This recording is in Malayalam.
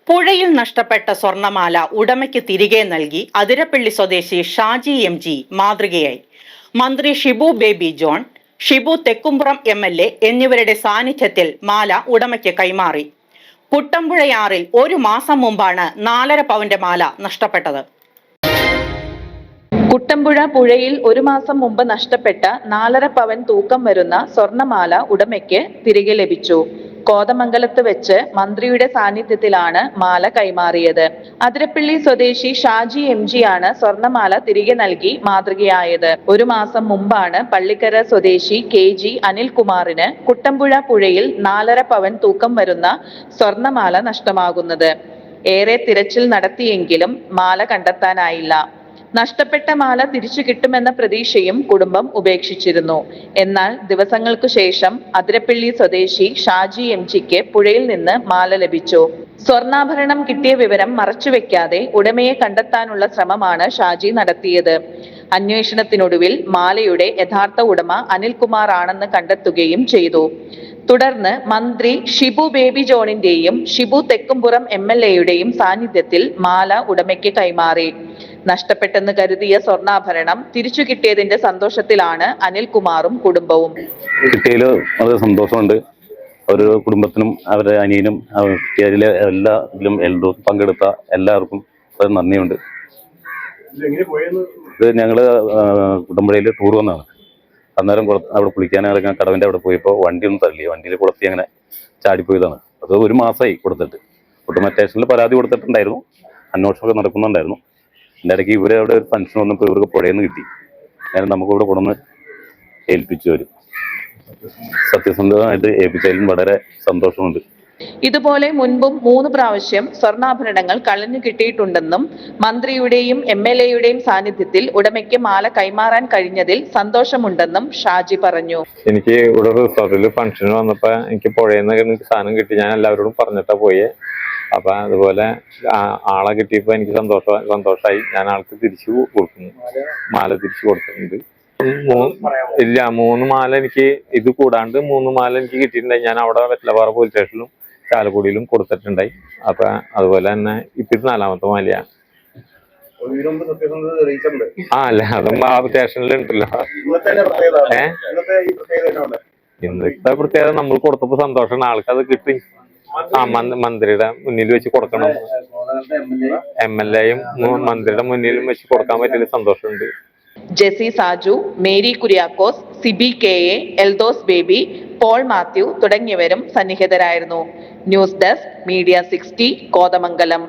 പുഴയിൽ നഷ്ടപ്പെട്ട സ്വർണമാല ഉടമയ്ക്ക് തിരികെ നൽകി അതിരപ്പള്ളി സ്വദേശി ഷാജി MG മാതൃകയായി. മന്ത്രി Shibu baby John, Shibu Thekkumpuram MLA എന്നിവരുടെ സാന്നിധ്യത്തിൽ മാല ഉടമയ്ക്ക് കൈമാറി. കുട്ടമ്പുഴയാറിൽ 1 മാസം മുമ്പാണ് 4.5 പവന്റെ മാല നഷ്ടപ്പെട്ടത്. കുട്ടമ്പുഴ പുഴയിൽ 1 മാസം മുമ്പ് നഷ്ടപ്പെട്ട 4.5 പവൻ തൂക്കം വരുന്ന സ്വർണമാല ഉടമയ്ക്ക് തിരികെ ലഭിച്ചു. കോതമംഗലത്ത് വെച്ച് മന്ത്രിയുടെ സാന്നിധ്യത്തിലാണ് മാല കൈമാറിയത്. അതിരപ്പള്ളി സ്വദേശി ഷാജി MG ആണ് സ്വർണമാല തിരികെ നൽകി മാതൃകയായത്. 1 മാസം മുമ്പാണ് പള്ളിക്കര സ്വദേശി KG അനിൽകുമാറിന് കുട്ടമ്പുഴ പുഴയിൽ 4.5 പവൻ തൂക്കം വരുന്ന സ്വർണമാല നഷ്ടമാകുന്നത്. ഏറെ തിരച്ചിൽ നടത്തിയെങ്കിലും മാല കണ്ടെത്താനായില്ല. നഷ്ടപ്പെട്ട മാല തിരിച്ചു കിട്ടുമെന്ന പ്രതീക്ഷയും കുടുംബം ഉപേക്ഷിച്ചിരുന്നു. എന്നാൽ ദിവസങ്ങൾക്കു ശേഷം അതിരപ്പള്ളി സ്വദേശി ഷാജി MGക്ക് പുഴയിൽ നിന്ന് മാല ലഭിച്ചു. സ്വർണ്ണാഭരണം കിട്ടിയ വിവരം മറച്ചുവെക്കാതെ ഉടമയെ കണ്ടെത്താനുള്ള ശ്രമമാണ് ഷാജി നടത്തിയത്. അന്വേഷണത്തിനൊടുവിൽ മാലയുടെ യഥാർത്ഥ ഉടമ അനിൽകുമാർ ആണെന്ന് കണ്ടെത്തുകയും ചെയ്തു. തുടർന്ന് മന്ത്രി ഷിബു ബേബി ജോണിന്റെയും ഷിബു തെക്കുംപുറം MLAയുടെയും സാന്നിധ്യത്തിൽ മാല ഉടമയ്ക്ക് കൈമാറി. നഷ്ടപ്പെട്ടെന്ന് കരുതിയ സ്വർണ്ണാഭരണം തിരിച്ചു കിട്ടിയതിന്റെ സന്തോഷത്തിലാണ് അനിൽകുമാറും കുടുംബവും. കിട്ടിയതിൽ വളരെ സന്തോഷമുണ്ട്. ഒരു കുടുംബത്തിനും അവരുടെ അനിയനും കിട്ടിയതിലെ എല്ലാ ഇതിലും പങ്കെടുത്ത എല്ലാവർക്കും വളരെ നന്ദിയുണ്ട്. ഇത് ഞങ്ങള് കുട്ടമ്പുഴയിൽ ടൂർ വന്നതാണ്. അന്നേരം അവിടെ കുളിക്കാൻ ഇറങ്ങാൻ കടവിൻ്റെ അവിടെ പോയപ്പോൾ വണ്ടി ഒന്നും തള്ളി, വണ്ടിയിൽ കുളത്തി അങ്ങനെ ചാടിപ്പോയതാണ്. അത് 1 മാസമായി കൊടുത്തിട്ട്. കുട്ടമ്പ സ്റ്റേഷനിൽ പരാതി കൊടുത്തിട്ടുണ്ടായിരുന്നു, അന്വേഷണമൊക്കെ നടക്കുന്നുണ്ടായിരുന്നു. എൻ്റെ ഇടയ്ക്ക് ഇവരെ അവിടെ ഒരു ഫംഗ്ഷൻ വന്നപ്പോൾ ഇവർക്ക് പുഴയിൽ നിന്ന് കിട്ടി. ഞാൻ നമുക്കിവിടെ കൊണ്ടുവന്ന് ഏൽപ്പിച്ചു വരും. സത്യസന്ധമായിട്ട് ഏൽപ്പിച്ചതിലും വളരെ സന്തോഷമുണ്ട്. ഇതുപോലെ മുൻപും 3 പ്രാവശ്യം സ്വർണ്ണാഭരണങ്ങൾ കളഞ്ഞു കിട്ടിയിട്ടുണ്ടെന്നും മന്ത്രിയുടെയും MLAയുടെയും സാന്നിധ്യത്തിൽ ഉടമയ്ക്ക് മാല കൈമാറാൻ കഴിഞ്ഞതിൽ സന്തോഷമുണ്ടെന്നും ഷാജി പറഞ്ഞു. എനിക്ക് ഇവിടെ റിസോർട്ടിൽ ഫംഗ്ഷൻ വന്നപ്പോ എനിക്ക് പുഴയിൽ നിന്ന് സാധനം കിട്ടി. ഞാൻ എല്ലാവരോടും പറഞ്ഞിട്ടാ പോയേ. അപ്പൊ അതുപോലെ ആളെ കിട്ടിയപ്പോ എനിക്ക് സന്തോഷമായി. ഞാൻ ആൾക്ക് തിരിച്ചു കൊടുക്കുന്നു, മാല തിരിച്ചു കൊടുക്കുന്നുണ്ട്. ഇല്ല, 3 മാല എനിക്ക് ഇത് കൂടാണ്ട് 3 മാല എനിക്ക് കിട്ടിയിട്ടുണ്ടായി. ഞാൻ അവിടെ വെറ്റലപ്പാറ പോലീസ് സ്റ്റേഷനിലും ചാലക്കുടിയിലും കൊടുത്തിട്ടുണ്ടായി. അപ്പൊ അതുപോലെ തന്നെ ഇപ്പൊ 4ാമത്തെ മാലയാണ്. അല്ല, അതും ആ സ്റ്റേഷനിൽ ഉണ്ടല്ലോ. ഇന്നത്തെ പ്രത്യേകത നമ്മൾ കൊടുത്തപ്പോ സന്തോഷമാണ്. ആൾക്കത് കിട്ടി. മന്ത്രിയുടെ മുന്നിൽ വെച്ച് കൊടുക്കണം. MLAയും മന്ത്രിയുടെ മുന്നിലും വെച്ച് കൊടുക്കാൻ പറ്റിയ സന്തോഷമുണ്ട്. ജെസി സാജു, മേരി കുര്യാക്കോസ്, സിബി KA, എൽദോസ് ബേബി, പോൾ മാത്യു തുടങ്ങിയവരും സന്നിഹിതരായിരുന്നു. News desk media 60 Kothamangalam.